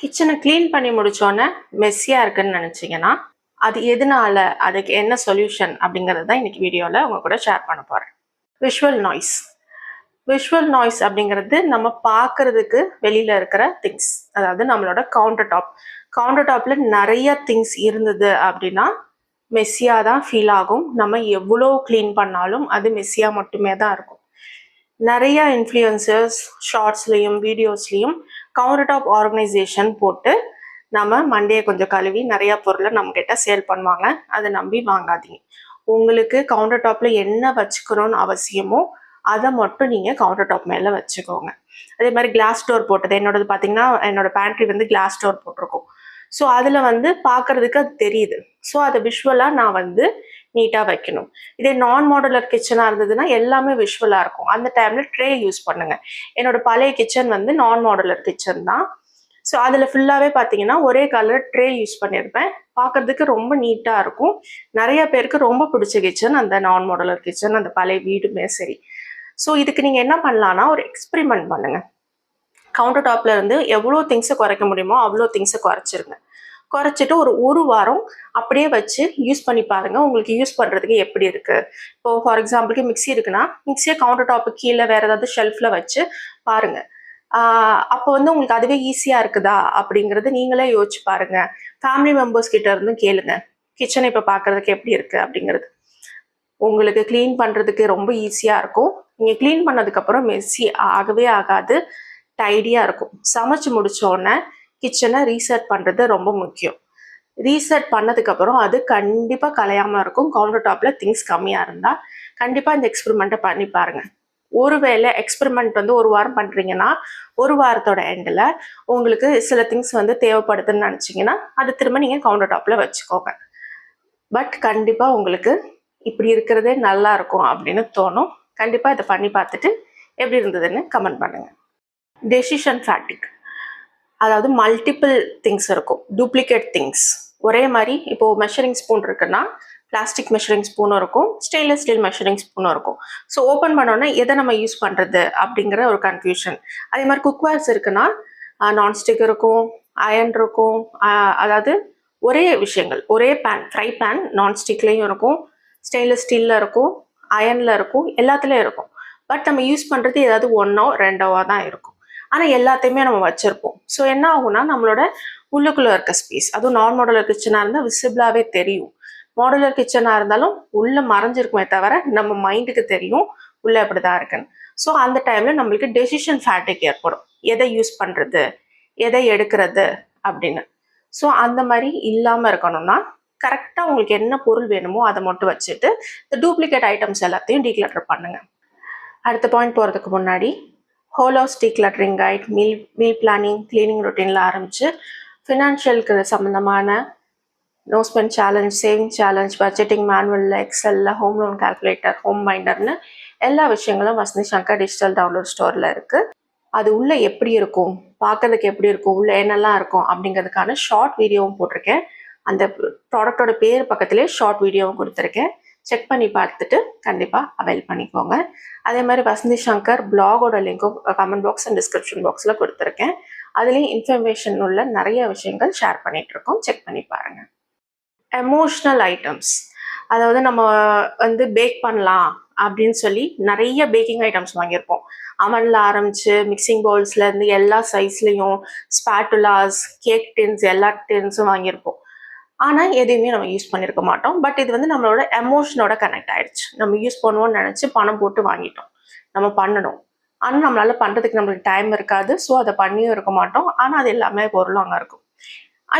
கிச்சனை க்ளீன் பண்ணி முடிச்சோன்னே மெஸ்ஸியாக இருக்குன்னு நினச்சிங்கன்னா அது எதனால, அதுக்கு என்ன சொல்யூஷன் அப்படிங்கிறது தான் இன்னைக்கு வீடியோவில் உங்கள் கூட ஷேர் பண்ண போகிறேன். Visual noise. விஷுவல் நாய்ஸ் அப்படிங்கிறது நம்ம பார்க்கறதுக்கு வெளியில் இருக்கிற திங்ஸ், அதாவது நம்மளோட கவுண்டர் டாப்பில் நிறைய திங்ஸ் இருந்தது அப்படின்னா மெஸ்ஸியாக தான் ஃபீல் ஆகும். நம்ம எவ்வளோ க்ளீன் பண்ணாலும் அது மெஸ்ஸியாக மட்டுமே தான் இருக்கும். நிறைய இன்ஃப்ளூயன்சர்ஸ் ஷார்ட்ஸ்லேயும் வீடியோஸ்லேயும் கவுண்டர் டாப் ஆர்கனைசேஷன் போட்டு நம்ம மண்டையை கொஞ்சம் கழுவி நிறைய பொருளை நம்மக்கிட்ட சேல் பண்ணுவாங்க. அதை நம்பி வாங்காதீங்க. உங்களுக்கு கவுண்டர் டாப்பில் என்ன வச்சுக்கணும்னு அவசியமோ அதை மட்டும் நீங்கள் கவுண்டர் டாப் மேலே வச்சுக்கோங்க. அதே மாதிரி கிளாஸ் டோர் போட்டது, என்னோடது பார்த்தீங்கன்னா என்னோட பேண்ட்ரி வந்து கிளாஸ் டோர் போட்டிருக்கும். ஸோ அதில் வந்து பார்க்கறதுக்கு அது தெரியுது. ஸோ அதை விஷுவலாக நான் வந்து நீட்டாக வைக்கணும். இதே நான் மாடுலர் கிச்சனாக இருந்ததுன்னா எல்லாமே விஷுவலாக இருக்கும். அந்த டைமில் ட்ரே யூஸ் பண்ணுங்க. என்னோட பழைய கிச்சன் வந்து நான் மாடுலர் கிச்சன் தான். ஸோ அதில் ஃபுல்லாகவே பார்த்தீங்கன்னா ஒரே கலர் ட்ரே யூஸ் பண்ணியிருப்பேன். பார்க்கறதுக்கு ரொம்ப நீட்டாக இருக்கும். நிறைய பேருக்கு ரொம்ப பிடிச்ச கிச்சன் அந்த நான் மாடுலர் கிச்சன், அந்த பழைய வீடுமே சரி. ஸோ இதுக்கு நீங்கள் என்ன பண்ணலான்னா ஒரு எக்ஸ்பெரிமெண்ட் பண்ணுங்கள். கவுண்டர் டாப்ல இருந்து எவ்வளோ திங்ஸை குறைக்க முடியுமோ அவ்வளோ திங்ஸை குறைச்சிருங்க. குறைச்சிட்டு ஒரு வாரம் அப்படியே வச்சு யூஸ் பண்ணி பாருங்க, உங்களுக்கு யூஸ் பண்ணுறதுக்கு எப்படி இருக்கு. இப்போ ஃபார் எக்ஸாம்பிளுக்கு மிக்சி இருக்குன்னா மிக்சியை கவுண்டர் டாப்பு கீழே வேற ஏதாவது ஷெல்ஃபில் வச்சு பாருங்க. அப்போ வந்து உங்களுக்கு அதுவே ஈஸியாக இருக்குதா அப்படிங்கிறது நீங்களே யோசிச்சு பாருங்க. ஃபேமிலி மெம்பர்ஸ் கிட்ட இருந்தும் கேளுங்க, கிச்சனை இப்போ பார்க்கறதுக்கு எப்படி இருக்கு அப்படிங்கிறது. உங்களுக்கு க்ளீன் பண்ணுறதுக்கு ரொம்ப ஈஸியாக இருக்கும். நீங்கள் க்ளீன் பண்ணதுக்கப்புறம் மெஸ்ஸி ஆகவே ஆகாது, டைடியாக இருக்கும். சமைச்சு முடிச்சோடனே கிச்சனை ரீசெட் பண்ணுறது ரொம்ப முக்கியம். ரீசெட் பண்ணதுக்கப்புறம் அது கண்டிப்பாக கலையாமல் இருக்கும். கவுண்டர் டாப்பில் திங்ஸ் கம்மியாக இருந்தால் கண்டிப்பாக இந்த எக்ஸ்பெரிமெண்ட்டை பண்ணி பாருங்கள். ஒருவேளை எக்ஸ்பெரிமெண்ட் வந்து ஒரு வாரம் பண்ணுறீங்கன்னா ஒரு வாரத்தோட எண்டில் உங்களுக்கு சில திங்ஸ் வந்து தேவைப்படுதுன்னு நினச்சிங்கன்னா அது திரும்ப நீங்கள் கவுண்டர் டாப்பில் வச்சுக்கோங்க. பட் கண்டிப்பாக உங்களுக்கு இப்படி இருக்கிறதே நல்லா இருக்கும் அப்படின்னு தோணும். கண்டிப்பாக இதை பண்ணி பார்த்துட்டு எப்படி இருந்ததுன்னு கமெண்ட் பண்ணுங்கள். டெசிஷன் ஃபேட்டிக், அதாவது மல்டிபிள் திங்ஸ் இருக்கும், டூப்ளிகேட் திங்ஸ். ஒரே மாதிரி இப்போது மெஷரிங் ஸ்பூன் இருக்குன்னா பிளாஸ்டிக் மெஷரிங் ஸ்பூனும் இருக்கும், ஸ்டெயின்லெஸ் ஸ்டீல் மெஷரிங் ஸ்பூனும் இருக்கும். ஸோ ஓப்பன் பண்ணோன்னா எதை நம்ம யூஸ் பண்ணுறது அப்படிங்கிற ஒரு கன்ஃபியூஷன். அதே மாதிரி குக்வேர்ஸ் இருக்குன்னா நான்ஸ்டிக் இருக்கும், அயன் இருக்கும். அதாவது ஒரே விஷயங்கள், ஒரே பேன், ஃப்ரை பேன் நான்ஸ்டிக்லேயும் இருக்கும், ஸ்டெயின்லெஸ் ஸ்டீலில் இருக்கும், அயனில் இருக்கும், எல்லாத்துலேயும் இருக்கும். பட் நம்ம யூஸ் பண்ணுறது ஏதாவது ஒன்றோ ரெண்டோவா தான் இருக்கும். ஆனால் எல்லாத்தையுமே நம்ம வச்சுருப்போம். ஸோ என்ன ஆகும்னா நம்மளோட உள்ளுக்குள்ளே இருக்க ஸ்பேஸ், அதுவும் நான் மாடுலர் கிச்சனாக இருந்தால் விசிபிளாகவே தெரியும். மாடுலர் கிச்சனாக இருந்தாலும் உள்ளே மறைஞ்சிருக்குமே தவிர நம்ம மைண்டுக்கு தெரியும் உள்ளே எப்படி தான் இருக்குன்னு. ஸோ அந்த டைமில் நம்மளுக்கு டெசிஷன் ஃபேட்டிக் ஏற்படும், எதை யூஸ் பண்ணுறது, எதை எடுக்கிறது அப்படின்னு. ஸோ அந்த மாதிரி இல்லாமல் இருக்கணும்னா கரெக்டாக உங்களுக்கு என்ன பொருள் வேணுமோ அதை மட்டும் வச்சுட்டு இந்த டூப்ளிகேட் ஐட்டம்ஸ் எல்லாத்தையும் டீக்ளட்டர் பண்ணுங்கள். அடுத்த பாயிண்ட் போகிறதுக்கு முன்னாடி ஹோலோஸ் decluttering guide, meal planning, cleaning ரொட்டீனில் ஆரம்பித்து ஃபினான்ஷியலுக்கு சம்மந்தமான no spend challenge, saving challenge, budgeting மேனுவலில், எக்ஸலில், ஹோம் லோன் கால்குலேட்டர், ஹோம் மைண்டர்னு எல்லா விஷயங்களும் வசந்தி சங்கர் டிஜிட்டல் டவுன்லோட் ஸ்டோரில் இருக்குது. அது உள்ளே எப்படி இருக்கும், பார்க்கறதுக்கு எப்படி இருக்கும், உள்ளே என்னெல்லாம் இருக்கும் அப்படிங்கிறதுக்கான ஷார்ட் வீடியோவும் போட்டிருக்கேன். அந்த ப்ராடக்டோட பேர் பக்கத்துலேயே ஷார்ட் வீடியோவும் கொடுத்துருக்கேன். செக் பண்ணி பார்த்துட்டு கண்டிப்பாக அவைல் பண்ணிக்கோங்க. அதே மாதிரி வசந்தி சங்கர் பிளாகோட லிங்க்கும் கமெண்ட் பாக்ஸ் அண்ட் டிஸ்கிரிப்ஷன் பாக்ஸில் கொடுத்துருக்கேன். அதுலேயும் இன்ஃபர்மேஷன் உள்ள நிறைய விஷயங்கள் ஷேர் பண்ணிகிட்ருக்கோம், செக் பண்ணி பாருங்கள். எமோஷ்னல் ஐட்டம்ஸ், அதாவது நம்ம வந்து பேக் பண்ணலாம் அப்படின்னு சொல்லி நிறைய பேக்கிங் ஐட்டம்ஸ் வாங்கியிருப்போம். அவனில் ஆரம்பித்து மிக்சிங் பவுல்ஸ்லேருந்து எல்லா சைஸ்லேயும் ஸ்பாட்டுலாஸ், கேக் டின்ஸ், எல்லா டின்ஸும் வாங்கியிருப்போம். ஆனால் எதையுமே நம்ம யூஸ் பண்ணியிருக்க மாட்டோம். பட் இது வந்து நம்மளோட எமோஷனோட கனெக்ட் ஆயிடுச்சு. நம்ம யூஸ் பண்ணுவோம்னு நினச்சி பணம் போட்டு வாங்கிட்டோம், நம்ம பண்ணணும். ஆனால் நம்மளால் பண்ணுறதுக்கு நம்மளுக்கு டைம் இருக்காது. ஸோ அதை பண்ணியும் இருக்க மாட்டோம். ஆனால் அது எல்லாமே பொருளும் அங்கே இருக்கும்.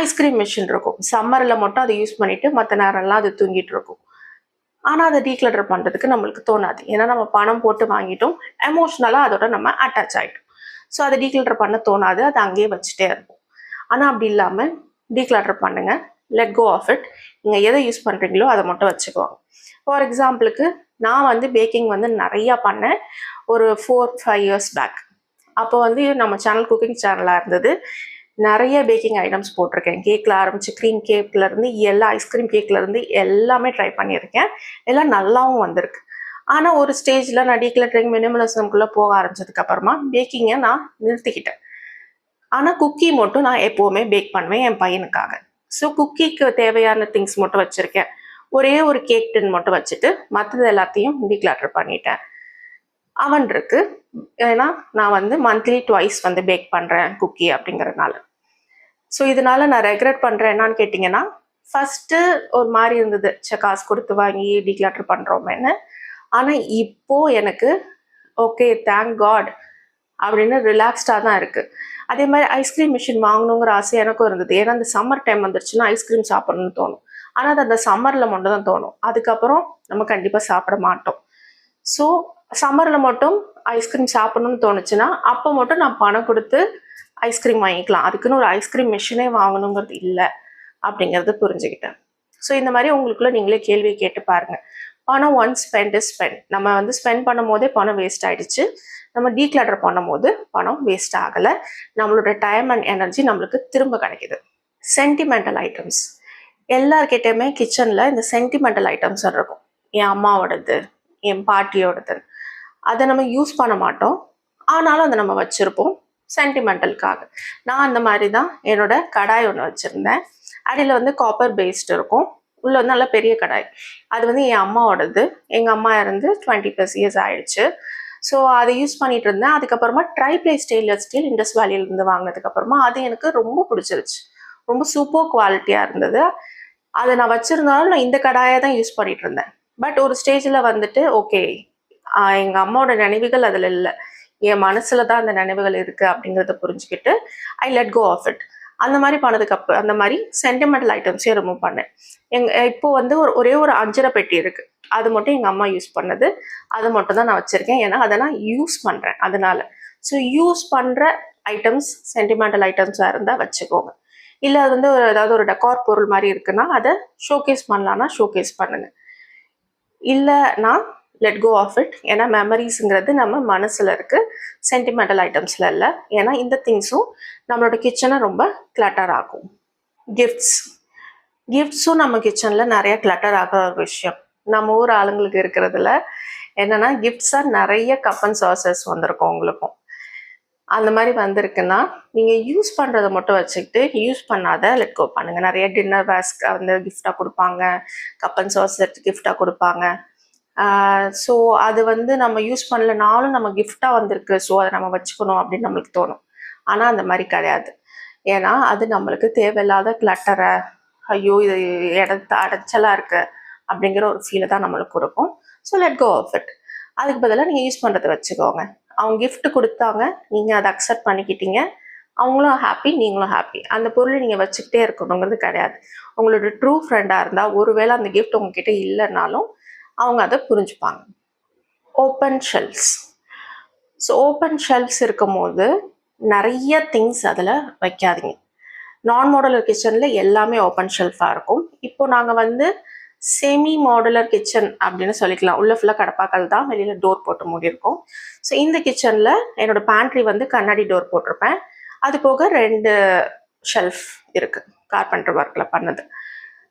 ஐஸ்கிரீம் மிஷின் இருக்கும், சம்மரில் மட்டும் அதை யூஸ் பண்ணிவிட்டு மற்ற நேரம்லாம் அது தூங்கிட்டு இருக்கும். ஆனால் அதை டீக்ளட்டர் பண்ணுறதுக்கு நம்மளுக்கு தோணாது. ஏன்னா நம்ம பணம் போட்டு வாங்கிட்டோம், எமோஷ்னலாக அதோட நம்ம அட்டாச் ஆகிட்டோம். ஸோ அதை டீக்ளட்டர் பண்ண தோணாது, அதை அங்கேயே வச்சுட்டே இருக்கும். ஆனால் அப்படி இல்லாமல் டீக்ளட்டர் பண்ணுங்கள், லெட் கோ ஆஃப் இட். நீங்கள் எதை யூஸ் பண்ணுறீங்களோ அதை மட்டும் வச்சுக்குவாங்க. ஃபார் எக்ஸாம்பிளுக்கு நான் வந்து பேக்கிங் வந்து நிறையா பண்ணேன் ஒரு 4-5 இயர்ஸ் பேக். அப்போ வந்து நம்ம சேனல் குக்கிங் சேனலாக இருந்தது. நிறைய பேக்கிங் ஐட்டம்ஸ் போட்டிருக்கேன். கேக்கில் ஆரம்பித்து க்ரீம் கேக்லேருந்து எல்லா ஐஸ்கிரீம் கேக்லேருந்து எல்லாமே ட்ரை பண்ணியிருக்கேன். எல்லாம் நல்லாவும் வந்திருக்கு. ஆனால் ஒரு ஸ்டேஜில் நான் டீக்ளட்டரிங் மினிமலிசம்குள்ளே போக ஆரம்பிச்சதுக்கப்புறமா பேக்கிங்கை நான் நிறுத்திக்கிட்டேன். ஆனால் குக்கி மட்டும் நான் எப்போவுமே பேக் பண்ணுவேன் என் பையனுக்காக. ஸோ குக்கிக்கு தேவையான திங்ஸ் மட்டும் வச்சுருக்கேன். ஒரே ஒரு கேக் டின் மட்டும் வச்சுட்டு மற்றது எல்லாத்தையும் டீக்ளட்டர் பண்ணிட்டேன். அவன் இருக்கு. ஏன்னா நான் வந்து மந்த்லி ட்வைஸ் வந்து பேக் பண்ணுறேன் குக்கி அப்படிங்கிறதுனால. ஸோ இதனால நான் ரெக்ரெட் பண்ணுறேன் என்னன்னு கேட்டிங்கன்னா, ஃபஸ்ட்டு ஒரு மாதிரி இருந்தது, காசு கொடுத்து வாங்கி டீக்ளட்டர் பண்ணுறோமேன்னு. ஆனால் இப்போது எனக்கு ஓகே தேங்க் காட் அப்படின்னு ரிலாக்ஸ்டாக தான் இருக்குது. அதே மாதிரி ஐஸ்கிரீம் மிஷின் வாங்கணுங்கிற ஆசை எனக்கும் இருந்தது. ஏன்னா அந்த சம்மர் டைம் வந்துருச்சுன்னா ஐஸ்கிரீம் சாப்பிடணும்னு தோணும். ஆனால் அது அந்த சம்மரில் மட்டும் தான் தோணும். அதுக்கப்புறம் நம்ம கண்டிப்பாக சாப்பிட மாட்டோம். ஸோ சம்மரில் மட்டும் ஐஸ்கிரீம் சாப்பிடணும்னு தோணுச்சுன்னா அப்போ மட்டும் நான் பணம் கொடுத்து ஐஸ்கிரீம் வாங்கிக்கலாம். அதுக்குன்னு ஒரு ஐஸ்கிரீம் மிஷினே வாங்கணுங்கிறது இல்லை அப்படிங்கிறது புரிஞ்சுக்கிட்டேன். ஸோ இந்த மாதிரி உங்களுக்குள்ள நீங்களே கேள்வி கேட்டு பாருங்கள். பணம் ஒன்ஸ் ஸ்பெண்ட் இஸ் ஸ்பெண்ட். நம்ம வந்து ஸ்பெண்ட் பண்ணும் போதே பணம் வேஸ்ட் ஆகிடுச்சு. நம்ம டீக்ளட்டர் பண்ணும் போது பணம் வேஸ்ட் ஆகலை. நம்மளோட டைம் அண்ட் எனர்ஜி நம்மளுக்கு திரும்ப கிடைக்குது. Sentimental items. எல்லார்கிட்டையுமே கிச்சனில் இந்த சென்டிமெண்டல் ஐட்டம்ஸ் இருக்கும். என் அம்மாவோடது, என் பாட்டியோடது. அதை நம்ம யூஸ் பண்ண மாட்டோம், ஆனாலும் அதை நம்ம வச்சுருப்போம் சென்டிமெண்டலுக்காக. நான் அந்த மாதிரி தான் என்னோட கடாய் ஒன்று வச்சுருந்தேன். அடியில் வந்து காப்பர் பேஸ்ட் இருக்கும், உள்ள வந்து நல்ல பெரிய கடாய். அது வந்து என் அம்மாவோடது. எங்கள் அம்மா இருந்து 20+ இயர்ஸ் ஆயிடுச்சு. ஸோ அதை யூஸ் பண்ணிட்டு இருந்தேன். அதுக்கப்புறமா ட்ரைப்ளை ஸ்டெயின்லெஸ் ஸ்டீல் இண்டஸ் வேலியிலேருந்து வாங்கினதுக்கப்புறமா அது எனக்கு ரொம்ப பிடிச்சிருச்சு. ரொம்ப சூப்பர் குவாலிட்டியாக இருந்தது. அதை நான் வச்சுருந்தாலும் நான் இந்த கடாயை தான் யூஸ் பண்ணிட்டு இருந்தேன். பட் ஒரு ஸ்டேஜில் வந்துட்டு ஓகே, எங்கள் அம்மாவோட நினைவுகள் அதில் இல்லை, என் மனசில் தான் அந்த நினைவுகள் இருக்குது அப்படிங்கிறத புரிஞ்சுக்கிட்டு I let go of it. அந்த மாதிரி பண்ணதுக்கு அந்த மாதிரி சென்டிமெண்டல் ஐட்டம்ஸையும் ரிமூவ் பண்ணேன். இப்போ வந்து ஒரே ஒரு அஞ்சரை பெட்டி இருக்குது. அது மட்டும் எங்கள் அம்மா யூஸ் பண்ணது. அது மட்டும் தான் நான் வச்சுருக்கேன். ஏன்னா அதை நான் யூஸ் பண்ணுறேன் அதனால. ஸோ யூஸ் பண்ணுற ஐட்டம்ஸ் சென்டிமெண்டல் ஐட்டம்ஸாக இருந்தால் வச்சுக்கோங்க. இல்லை அது வந்து ஏதாவது ஒரு டெக்கார் பொருள் மாதிரி இருக்குன்னா அதை ஷோகேஸ் பண்ணலான்னா ஷோகேஸ் பண்ணுங்க. இல்லைனா லெட் கோ ஆஃப் இட். ஏன்னா மெமரிஸுங்கிறது நம்ம மனசில் இருக்குது, சென்டிமெண்டல் ஐட்டம்ஸில் இல்லை. ஏன்னா இந்த திங்ஸும் நம்மளோட கிச்சனை ரொம்ப கிளட்டர் ஆகும். கிஃப்ட்ஸும் நம்ம கிச்சனில் நிறைய கிளட்டர் ஆகிற ஒரு விஷயம். நம்ம ஊர் ஆளுங்களுக்கு இருக்கிறதுல என்னென்னா கிஃப்ட்ஸாக நிறைய கப் அண்ட் சாசஸ் வந்திருக்கும். உங்களுக்கும் அந்த மாதிரி வந்திருக்குன்னா நீங்கள் யூஸ் பண்ணுறதை மட்டும் வச்சுக்கிட்டு யூஸ் பண்ணாத லெட் கோ பண்ணுங்கள். நிறைய டின்னர் பேஸ்க் வந்து கிஃப்டாக கொடுப்பாங்க, கப் அண்ட் சாஸ் செட் கிஃப்டாக கொடுப்பாங்க. ஸோ அது வந்து நம்ம யூஸ் பண்ணலனாலும் நம்ம கிஃப்டாக வந்திருக்கு, ஸோ அதை நம்ம வச்சுக்கணும் அப்படின்னு நம்மளுக்கு தோணும். ஆனால் அந்த மாதிரி கிடையாது. ஏன்னா அது நம்மளுக்கு தேவையில்லாத கிளட்டரை, ஐயோ இது இடத்த அடைச்சலாக இருக்குது அப்படிங்கிற ஒரு ஃபீலை தான் நம்மளுக்கு கொடுக்கும். So let go of it. அதுக்கு பதிலாக நீங்கள் யூஸ் பண்ணுறதை வச்சுக்கோங்க. அவங்க கிஃப்ட் கொடுத்தாங்க, நீங்கள் அதை அக்செப்ட் பண்ணிக்கிட்டீங்க, அவங்களும் ஹாப்பி, நீங்களும் ஹாப்பி. அந்த பொருளை நீங்கள் வச்சுக்கிட்டே இருக்கணுங்கிறது கிடையாது. உங்களோட ட்ரூ ஃப்ரெண்டாக இருந்தால் ஒருவேளை அந்த கிஃப்ட் உங்ககிட்ட இல்லைன்னாலும் அவங்க அதை புரிஞ்சுப்பாங்க. Open shelves. So open shelves இருக்கும் போது நிறைய திங்ஸ் அதில் வைக்காதீங்க. நான் மாடுலர் கிச்சனில் எல்லாமே ஓப்பன் ஷெல்ஃபாக இருக்கும். இப்போ நாங்கள் வந்து செமி மாடுலர் கிச்சன் அப்படின்னு சொல்லிக்கலாம். உள்ள ஃபுல்லாக கடப்பாக்கள் தான், வெளியில் டோர் போட்டு மூடியிருக்கோம். ஸோ இந்த கிச்சனில் என்னோடய பேண்ட்ரி வந்து கண்ணாடி டோர் போட்டிருப்பேன். அது போக 2 ஷெல்ஃப் இருக்குது, கார்பெண்டர் ஒர்க்கில் பண்ணது.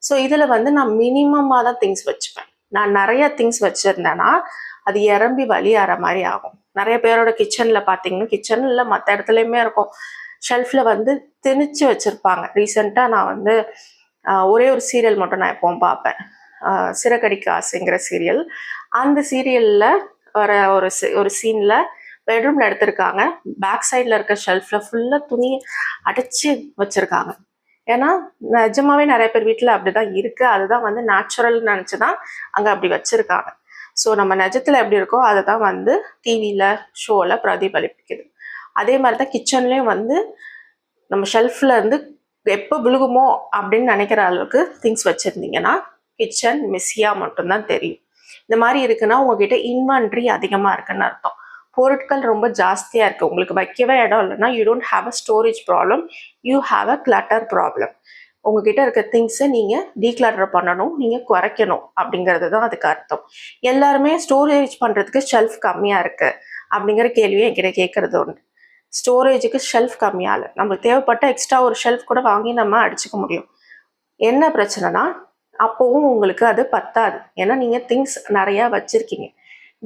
ஸோ இதில் வந்து நான் மினிமமாக தான் திங்ஸ் வச்சுப்பேன். நான் நிறைய திங்ஸ் வச்சுருந்தேன்னா அது இறம்பி வழியாற மாதிரி ஆகும். நிறைய பேரோட கிச்சனில் பார்த்தீங்கன்னா, கிச்சனில் மற்ற இடத்துலையுமே இருக்கும், ஷெல்ஃபில் வந்து திணிச்சு வச்சுருப்பாங்க. ரீசெண்டாக நான் வந்து ஒரே ஒரு சீரியல் மட்டும் நான் எப்பவும் பார்ப்பேன், சிறகடிக்க ஆசைங்கிற சீரியல். அந்த சீரியலில் வர ஒரு சீனில் பெட்ரூமில் எடுத்திருக்காங்க. பேக் சைடில் இருக்க ஷெல்ஃபில் ஃபுல்லாக துணி அடைச்சி வச்சுருக்காங்க. ஏன்னா நிஜமாவே நிறைய பேர் வீட்டில் அப்படி தான் இருக்குது. அதுதான் வந்து நேச்சுரல்னு நினச்சி தான் அங்கே அப்படி வச்சுருக்காங்க. ஸோ நம்ம நிஜத்தில் எப்படி இருக்கோ அதை தான் வந்து டிவியில் ஷோவில் பிரதிபலிப்பிக்குது. அதே மாதிரி தான் கிச்சன்லேயும் வந்து நம்ம ஷெல்ஃபில் இருந்து எப்போ விழுகுமோ அப்படின்னு நினைக்கிற அளவுக்கு திங்ஸ் வச்சுருந்தீங்கன்னா கிச்சன் மெஸ்ஸியாக மட்டும்தான் தெரியும். இந்த மாதிரி இருக்குன்னா உங்ககிட்ட இன்வென்ட்ரி அதிகமாக இருக்குன்னு அர்த்தம். பொருட்கள் ரொம்ப ஜாஸ்தியாக இருக்குது, உங்களுக்கு வைக்கவே இடம் இல்லைன்னா you don't have a storage problem, you have a clutter problem. உங்ககிட்ட இருக்க திங்ஸை நீங்கள் டீக்ளட்டர் பண்ணணும், நீங்கள் குறைக்கணும் அப்படிங்கிறது தான் அதுக்கு அர்த்தம். எல்லாருமே ஸ்டோரேஜ் பண்ணுறதுக்கு ஷெல்ஃப் கம்மியாக இருக்குது அப்படிங்கிற கேள்வியை என்கிட்ட கேட்குறது உண்டு. ஸ்டோரேஜுக்கு ஷெல்ஃப் கம்மியாக இல்லை, நம்மளுக்கு தேவைப்பட்ட எக்ஸ்ட்ரா ஒரு ஷெல்ஃப் கூட வாங்கி நம்ம அடிச்சுக்க முடியும். என்ன பிரச்சனைனா அப்போவும் உங்களுக்கு அது பத்தாது. ஏன்னா நீங்கள் திங்ஸ் நிறையா வச்சுருக்கீங்க.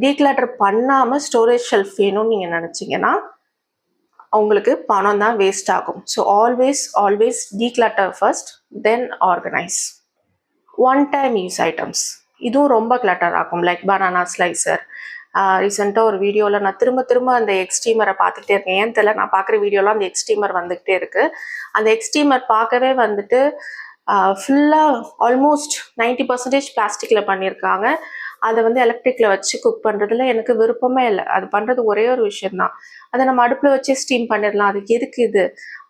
டீக்ளட்டர் பண்ணாமல் ஸ்டோரேஜ் ஷெல்ஃப் வேணும்னு நீங்கள் நினச்சிங்கன்னா உங்களுக்கு பணம் தான் வேஸ்ட் ஆகும். So always declutter first, then organise. One time use items இதுவும் ரொம்ப கிளட்டர் ஆகும். Like banana slicer. ரீசெண்டாக ஒரு வீடியோவில் நான் திரும்ப அந்த எக்ஸ்ட்ரீமரை பார்த்துக்கிட்டே இருக்கேன். ஏன் தெரியல, நான் பார்க்குற வீடியோலாம் அந்த எக்ஸ்ட்ரீமர் வந்துக்கிட்டே இருக்குது. அந்த எக்ஸ்ட்ரீமர் பார்க்கவே வந்துட்டு ஃபுல்லாக ஆல்மோஸ்ட் 90% பிளாஸ்டிக்கில் பண்ணியிருக்காங்க. அதை வந்து எலக்ட்ரிக்கில் வச்சு குக் பண்ணுறதுல எனக்கு விருப்பமே இல்லை. அது பண்ணுறது ஒரே ஒரு விஷயந்தான். அதை நம்ம அடுப்பில் வச்சு ஸ்டீம் பண்ணிடலாம். அதுக்கு எதுக்கு இது,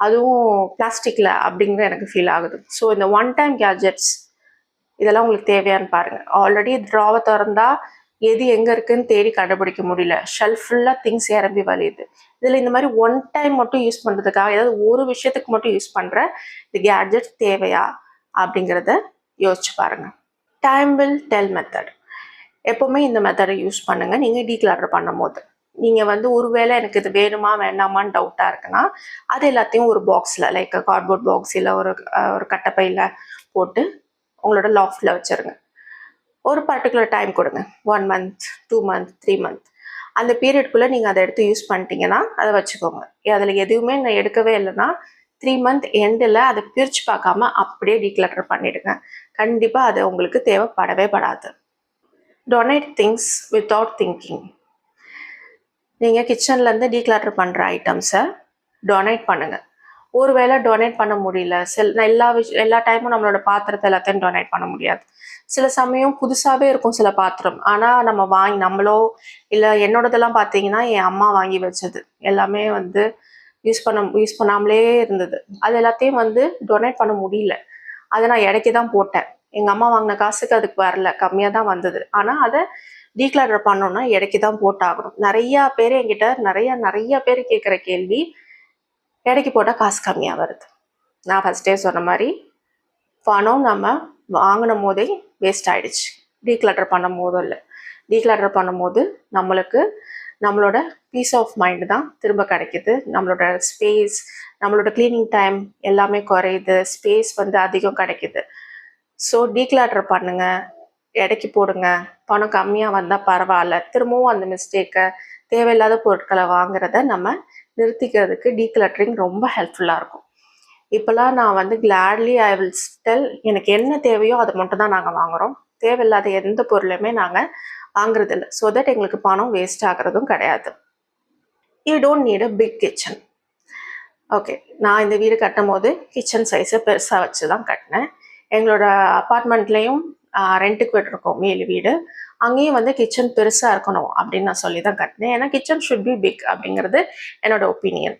அதுவும் பிளாஸ்டிக்கில் அப்படிங்கிற எனக்கு ஃபீல் ஆகுது. ஸோ இந்த ஒன் டைம் கேஜெட்ஸ் இதெல்லாம் உங்களுக்கு தேவையான்னு பாருங்கள். ஆல்ரெடி ட்ராவை திறந்தா எது எங்கே இருக்குன்னு தேடி கண்டுபிடிக்க முடியல. ஷெல்ஃப் ஃபுல்லாக திங்ஸ் இறம்பி வலியுது. இதில் இந்த மாதிரி ஒன் டைம் மட்டும் யூஸ் பண்ணுறதுக்காக ஏதாவது ஒரு விஷயத்துக்கு மட்டும் யூஸ் பண்ணுற இந்த கேட்ஜெட் தேவையா அப்படிங்கிறத யோசிச்சு பாருங்கள். Time will tell method. எப்போவுமே இந்த மெத்தடை யூஸ் பண்ணுங்கள். நீங்கள் டீக்ளட்டர் பண்ணும் போது நீங்கள் வந்து ஒருவேளை எனக்கு இது வேணுமா வேண்டாமான்னு டவுட்டாக இருக்குன்னா அது எல்லாத்தையும் ஒரு பாக்ஸில், லைக் கார்ட்போர்ட் பாக்ஸ் இல்லை ஒரு கட்டப்பையில் போட்டு உங்களோட லாஃப்டில் வச்சுருங்க. ஒரு பர்டிகுலர் டைம் கொடுங்க. 1 month, 2 month, 3 month. அந்த பீரியட்குள்ளே நீங்கள் அதை எடுத்து யூஸ் பண்ணிட்டீங்கன்னா அதை வச்சுக்கோங்க. அதில் எதுவுமே நான் எடுக்கவே இல்லைன்னா 3 month எண்டில் அதை பிரித்து பார்க்காம அப்படியே டீக்ளட்டர் பண்ணிவிடுங்க. கண்டிப்பாக அது உங்களுக்கு தேவைப்படவே படாது. Donate things without thinking. நீங்கள் கிச்சன்லேருந்து டீக்ளட்டர் பண்ணுற ஐட்டம்ஸை டொனேட் பண்ணுங்கள். ஒருவேளை டொனேட் பண்ண முடியல, எல்லா டைமும் நம்மளோட பாத்திரத்தை எல்லாத்தையும் டொனேட் பண்ண முடியாது. சில சமயம் புதுசாகவே இருக்கும் சில பாத்திரம், ஆனால் நம்மளோ இல்லை என்னோடதெல்லாம் பார்த்தீங்கன்னா என் அம்மா வாங்கி வச்சது எல்லாமே வந்து யூஸ் பண்ணாமலே இருந்தது. அது எல்லாத்தையும் வந்து டொனேட் பண்ண முடியல. அதை நான் இடைக்கி தான் போட்டேன். எங்கள் அம்மா வாங்கின காசுக்கு அதுக்கு வரல, கம்மியாக தான் வந்தது. ஆனால் அதை டீக்ளட்டர் பண்ணோன்னா இடைக்கி தான் போட்டாகணும். நிறையா பேர் என்கிட்ட நிறைய பேர் கேட்குற கேள்வி, இடைக்கி போட்டால் காசு கம்மியாக வருது. நான் ஃபஸ்ட்டே சொன்ன மாதிரி பணம் நம்ம வாங்கின போதே வேஸ்ட் ஆகிடுச்சு. டீக்ளட்டர் பண்ணும் போதும் இல்லை. டீக்ளட்டர் பண்ணும்போது நம்மளோட பீஸ் ஆஃப் மைண்டு தான் திரும்ப கிடைக்கிது. நம்மளோட ஸ்பேஸ், நம்மளோட க்ளீனிங் டைம் எல்லாமே குறையுது. ஸ்பேஸ் வந்து அதிகம் கிடைக்கிது. ஸோ டீக்ளட்டர் பண்ணுங்கள், இடைக்கி போடுங்க. பணம் கம்மியாக வந்தால் பரவாயில்ல. திரும்பவும் அந்த மிஸ்டேக்கை, தேவையில்லாத பொருட்களை வாங்குறத நம்ம நிறுத்திக்கிறதுக்கு டீக்ளட்டரிங் ரொம்ப ஹெல்ப்ஃபுல்லாக இருக்கும். இப்போலாம் நான் வந்து கிளாட்லி ஐ வில் டெல், எனக்கு என்ன தேவையோ அதை மட்டும் தான் நாங்கள் வாங்குகிறோம். தேவையில்லாத எந்த பொருளையுமே நாங்கள் வாங்குறதில்ல. ஸோ தட் எங்களுக்கு பணம் வேஸ்ட் ஆகிறதும் கிடையாது. You don't need a big kitchen. Okay, நான் இந்த வீடு கட்டும் போது கிச்சன் சைஸை பெருசாக வச்சு தான் கட்டினேன். எங்களோட அப்பார்ட்மெண்ட்லேயும் ரெண்ட்டுக்கு விட்டுருக்கோம் மேல் வீடு. அங்கேயும் வந்து கிச்சன் பெருசாக இருக்கணும் அப்படின்னு நான் சொல்லி தான் கட்டினேன். ஏன்னா கிச்சன் ஷுட் பி பிக் அப்படிங்கிறது என்னோட ஒப்பீனியன்.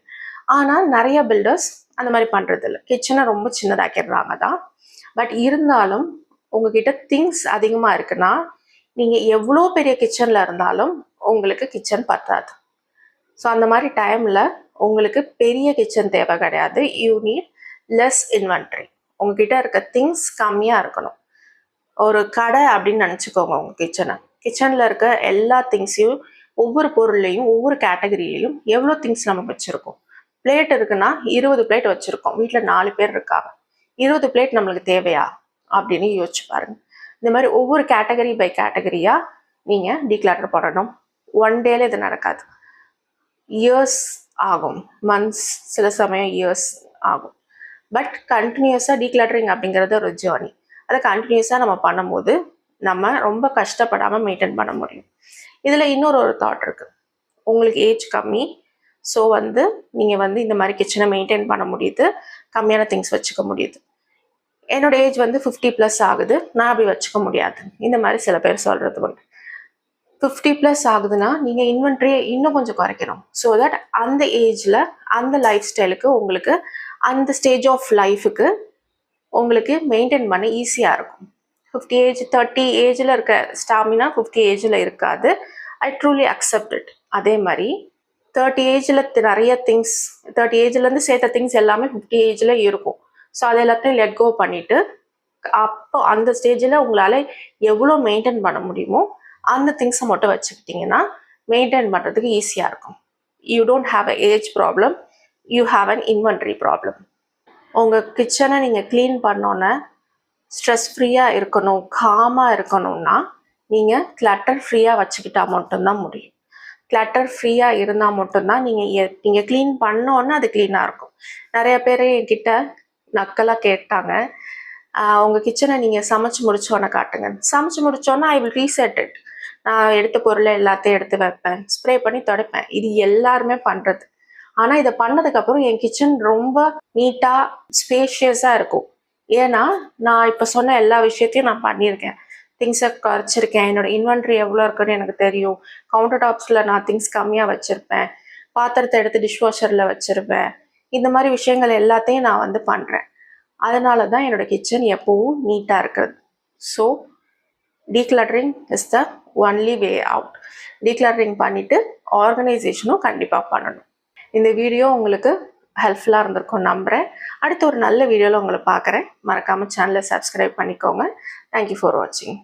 ஆனால் நிறைய பில்டர்ஸ் அந்த மாதிரி பண்ணுறது இல்லை. கிச்சனை ரொம்ப சின்னதாக்கிடுறாங்க தான். பட் இருந்தாலும் உங்ககிட்ட திங்ஸ் அதிகமாக இருக்குன்னா நீங்கள் எவ்வளோ பெரிய கிச்சனில் இருந்தாலும் உங்களுக்கு கிச்சன் பத்தாது. ஸோ அந்த மாதிரி டைமில் உங்களுக்கு பெரிய கிச்சன் தேவை கிடையாது. You need less inventory. உங்ககிட்ட இருக்க திங்ஸ் கம்மியாக இருக்கணும். ஒரு கடை அப்படின்னு நினச்சிக்கோங்க உங்கள் கிச்சனில் இருக்க எல்லா திங்ஸையும், ஒவ்வொரு பொருள்லையும், ஒவ்வொரு கேட்டகரியிலையும் எவ்வளோ திங்ஸ் நம்ம வச்சுருக்கோம். பிளேட் இருக்குன்னா 20 பிளேட் வச்சுருக்கோம். வீட்டில் 4 பேர் இருக்காங்க. 20 பிளேட் நம்மளுக்கு தேவையா அப்படின்னு யோசிச்சு பாருங்கள். இந்த மாதிரி ஒவ்வொரு கேட்டகரி பை கேட்டகரியாக நீங்கள் டீக்ளட்டர் பண்ணணும். ஒன் டேல இது நடக்காது. இயர்ஸ் ஆகும், மந்த்ஸ், சில சமயம் இயர்ஸ் ஆகும். பட் கண்டினியூஸாக டீக்ளட்டரிங் அப்படிங்கிறது ஒரு ஜேர்னி. அதை கண்டினியூஸாக நம்ம பண்ணும்போது நம்ம ரொம்ப கஷ்டப்படாமல் மெயின்டைன் பண்ண முடியும். இதில் இன்னொரு தாட் இருக்குது. உங்களுக்கு ஏஜ் கம்மி, ஸோ வந்து நீங்கள் வந்து இந்த மாதிரி கிச்சனை மெயின்டைன் பண்ண முடியுது, கம்மியான திங்ஸ் வச்சுக்க முடியுது. என்னோட ஏஜ் வந்து 50+ ஆகுது, நான் அப்படி வச்சுக்க முடியாது. இந்த மாதிரி சில பேர் சொல்கிறது உண்டு. 50+ ஆகுதுன்னா நீங்கள் இன்வென்ட்ரியை இன்னும் கொஞ்சம் குறைக்கணும். ஸோ தட் அந்த ஏஜில், அந்த லைஃப் ஸ்டைலுக்கு, உங்களுக்கு அந்த ஸ்டேஜ் ஆஃப் லைஃபுக்கு உங்களுக்கு மெயின்டைன் பண்ண ஈஸியாக இருக்கும். 50 ஏஜ் 30 ஏஜில் இருக்க ஸ்டாமினா 50 ஏஜில் இருக்காது. ஐ ட்ரூலி அக்செப்ட் இட். அதே மாதிரி 30 ஏஜில் நிறைய திங்ஸ், 30 ஏஜ்லேருந்து சேர்த்த திங்ஸ் எல்லாமே 50 ஏஜில் இருக்கும். ஸோ அதை எல்லாத்தையும் லெட் கோ பண்ணிவிட்டு, அப்போ அந்த ஸ்டேஜில் உங்களால் எவ்வளோ மெயின்டைன் பண்ண முடியுமோ அந்த திங்ஸை மட்டும் வச்சுக்கிட்டிங்கன்னா மெயின்டைன் பண்ணுறதுக்கு ஈஸியாக இருக்கும். You don't have a age problem, you have an inventory problem. உங்கள் கிச்சனை நீங்கள் க்ளீன் பண்ணோன்னே ஸ்ட்ரெஸ் ஃப்ரீயாக இருக்கணும், காமாக இருக்கணும்னா நீங்கள் கிளட்டர் ஃப்ரீயாக வச்சுக்கிட்டா மட்டும்தான் முடியும். கிளட்டர் ஃப்ரீயாக இருந்தால் மட்டும்தான் நீங்கள் க்ளீன் பண்ணோன்னா அது க்ளீனாக இருக்கும். நிறைய பேர் என்கிட்ட நக்கலாக கேட்டாங்க, உங்கள் கிச்சனை நீங்கள் சமைச்சு முடிச்சோன்னே காட்டுங்க. சமைச்சு முடிச்சோன்னா ஐ வில் ரீசெட் இட். நான் எடுத்த பொருளை எல்லாத்தையும் எடுத்து வைப்பேன், ஸ்ப்ரே பண்ணி துடைப்பேன். இது எல்லாருமே பண்ணுறது. ஆனால் இதை பண்ணதுக்கப்புறம் என் கிச்சன் ரொம்ப நீட்டாக ஸ்பேஷியஸாக இருக்கும். ஏன்னா நான் இப்போ சொன்ன எல்லா விஷயத்தையும் நான் பண்ணியிருக்கேன். திங்ஸை குறைச்சிருக்கேன். என்னோட இன்வென்ட்ரி எவ்வளோ இருக்குன்னு எனக்கு தெரியும். கவுண்டர் டாப்ஸில் நான் திங்ஸ் கம்மியாக வச்சுருப்பேன். பாத்திரத்தை எடுத்து டிஷ்வாஷரில் வச்சுருப்பேன். இந்த மாதிரி விஷயங்கள் எல்லாத்தையும் நான் வந்து பண்ணுறேன். அதனால தான் என்னோடய கிச்சன் எப்போவும் நீட்டாக இருக்கிறது. So decluttering is the only way out. Decluttering பண்ணிவிட்டு ஆர்கனைசேஷனும் கண்டிப்பாக பண்ணணும். இந்த வீடியோ உங்களுக்கு ஹெல்ப்ஃபுல்லாக இருந்திருக்கும் நம்புகிறேன். அடுத்து ஒரு நல்ல வீடியோவில் உங்களை பார்க்குறேன். மறக்காமல் சேனலை சப்ஸ்கிரைப் பண்ணிக்கோங்க. தேங்க்யூ ஃபார் வாட்சிங்.